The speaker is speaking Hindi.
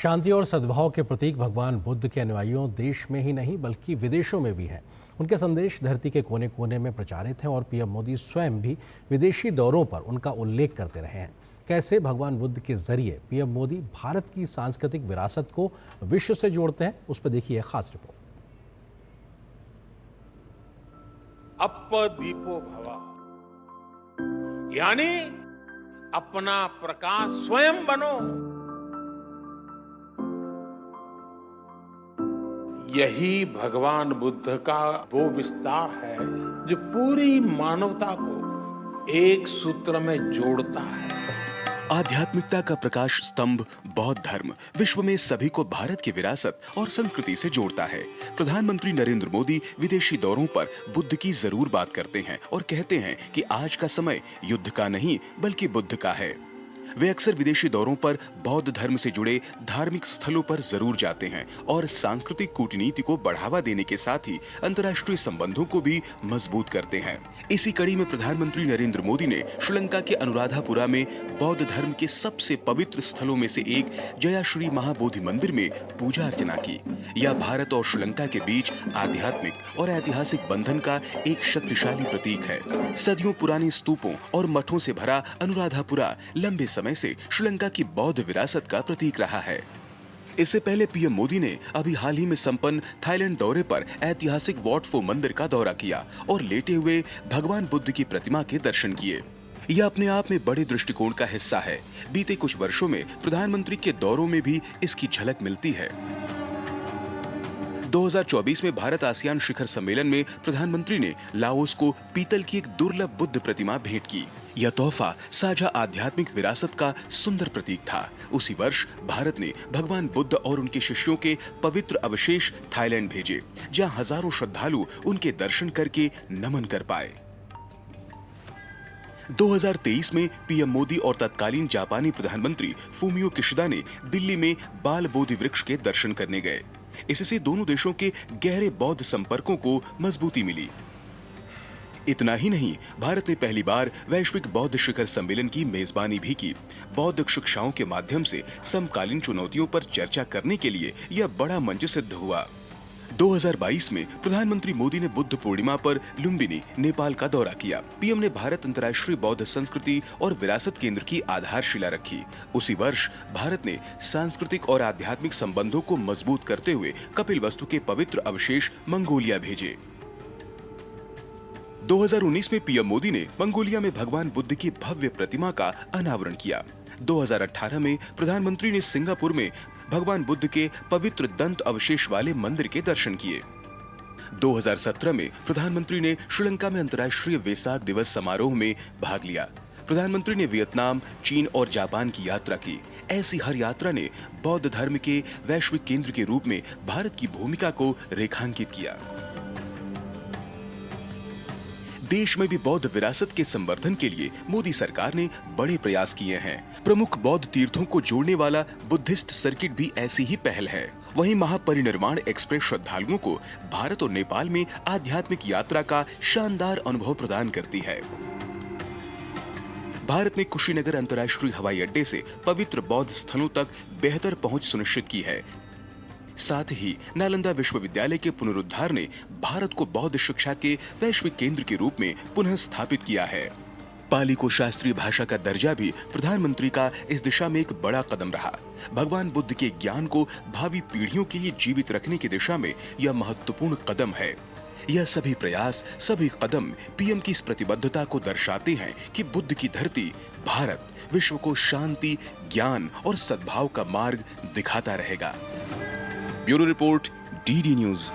शांति और सद्भाव के प्रतीक भगवान बुद्ध के अनुयायियों देश में ही नहीं बल्कि विदेशों में भी हैं। उनके संदेश धरती के कोने कोने में प्रचारित हैं और पीएम मोदी स्वयं भी विदेशी दौरों पर उनका उल्लेख करते रहे हैं। कैसे भगवान बुद्ध के जरिए पीएम मोदी भारत की सांस्कृतिक विरासत को विश्व से जोड़ते हैं, उस पर देखिए खास रिपोर्ट। अप्पदीपो भव, यानी अपना प्रकाश स्वयं बनो। यही भगवान बुद्ध का वो विस्तार है जो पूरी मानवता को एक सूत्र में जोड़ता है। आध्यात्मिकता का प्रकाश स्तंभ बौद्ध धर्म विश्व में सभी को भारत की विरासत और संस्कृति से जोड़ता है। प्रधानमंत्री नरेंद्र मोदी विदेशी दौरों पर बुद्ध की जरूर बात करते हैं और कहते हैं कि आज का समय युद्ध का नहीं बल्कि बुद्ध का है। वे अक्सर विदेशी दौरों पर बौद्ध धर्म से जुड़े धार्मिक स्थलों पर जरूर जाते हैं और सांस्कृतिक कूटनीति को बढ़ावा देने के साथ ही अंतर्राष्ट्रीय संबंधों को भी मजबूत करते हैं। इसी कड़ी में प्रधानमंत्री नरेंद्र मोदी ने श्रीलंका के अनुराधापुरा में बौद्ध धर्म के सबसे पवित्र स्थलों में से एक जयाश्री महाबोधि मंदिर में पूजा अर्चना की। यह भारत और श्रीलंका के बीच आध्यात्मिक और ऐतिहासिक बंधन का एक शक्तिशाली प्रतीक है। सदियों पुराने स्तूपों और मठों से भरा अनुराधापुरा लंबे समय से श्रीलंका की बौद्ध विरासत का प्रतीक रहा है। इससे पहले पीएम मोदी ने अभी हाल ही में संपन्न थाईलैंड दौरे पर ऐतिहासिक वॉट फो मंदिर का दौरा किया और लेटे हुए भगवान बुद्ध की प्रतिमा के दर्शन किए। यह अपने आप में बड़े दृष्टिकोण का हिस्सा है। बीते कुछ वर्षों में प्रधानमंत्री के दौरों में भी इसकी झलक मिलती है। 2024 में भारत आसियान शिखर सम्मेलन में प्रधानमंत्री ने लाओस को पीतल की एक दुर्लभ बुद्ध प्रतिमा भेंट की। यह तोहफा साझा आध्यात्मिक विरासत का सुंदर प्रतीक था। उसी वर्ष भारत ने भगवान बुद्ध और उनके शिष्यों के पवित्र अवशेष थाईलैंड भेजे, जहां हजारों श्रद्धालु उनके दर्शन करके नमन कर पाए। 2023 में पीएम मोदी और तत्कालीन जापानी प्रधानमंत्री फूमियो किशिदा ने दिल्ली में बाल बोधि वृक्ष के दर्शन करने गए। इससे दोनों देशों के गहरे बौद्ध संपर्कों को मजबूती मिली। इतना ही नहीं, भारत ने पहली बार वैश्विक बौद्ध शिखर सम्मेलन की मेजबानी भी की। बौद्ध शिक्षाओं के माध्यम से समकालीन चुनौतियों पर चर्चा करने के लिए यह बड़ा मंच सिद्ध हुआ। 2022 में प्रधानमंत्री मोदी ने बुद्ध पूर्णिमा पर लुम्बिनी, नेपाल का दौरा किया। पीएम ने भारत अंतर्राष्ट्रीय बौद्ध संस्कृति और विरासत केंद्र की आधारशिला रखी। उसी वर्ष भारत ने सांस्कृतिक और आध्यात्मिक संबंधों को मजबूत करते हुए कपिलवस्तु के पवित्र अवशेष मंगोलिया भेजे। 2019 में पीएम मोदी ने मंगोलिया में भगवान बुद्ध की भव्य प्रतिमा का अनावरण किया। 2018 में प्रधानमंत्री ने सिंगापुर में भगवान बुद्ध के पवित्र दंत अवशेष वाले मंदिर के दर्शन किए। 2017 में प्रधानमंत्री ने श्रीलंका में अंतर्राष्ट्रीय वेसाक दिवस समारोह में भाग लिया। प्रधानमंत्री ने वियतनाम, चीन और जापान की यात्रा की। ऐसी हर यात्रा ने बौद्ध धर्म के वैश्विक केंद्र के रूप में भारत की भूमिका को रेखांकित किया। देश में भी बौद्ध विरासत के संवर्धन के लिए मोदी सरकार ने बड़े प्रयास किए हैं। प्रमुख बौद्ध तीर्थों को जोड़ने वाला बुद्धिस्ट सर्किट भी ऐसी ही पहल है। वहीं महापरिनिर्वाण एक्सप्रेस श्रद्धालुओं को भारत और नेपाल में आध्यात्मिक यात्रा का शानदार अनुभव प्रदान करती है। भारत ने कुशीनगर अंतर्राष्ट्रीय हवाई अड्डे से पवित्र बौद्ध स्थलों तक बेहतर पहुंच सुनिश्चित की है। साथ ही नालंदा विश्वविद्यालय के पुनरुद्धार ने भारत को बौद्ध शिक्षा के वैश्विक केंद्र के रूप में पुनः स्थापित किया है। पाली को शास्त्रीय भाषा का दर्जा भी प्रधानमंत्री का इस दिशा में एक बड़ा कदम रहा। भगवान बुद्ध के ज्ञान को भावी पीढ़ियों के लिए जीवित रखने की दिशा में यह महत्वपूर्ण कदम है। यह सभी प्रयास, सभी कदम पीएम की इस प्रतिबद्धता को दर्शाते हैं कि बुद्ध की धरती भारत विश्व को शांति, ज्ञान और सद्भाव का मार्ग दिखाता रहेगा। Bureau report, DD news.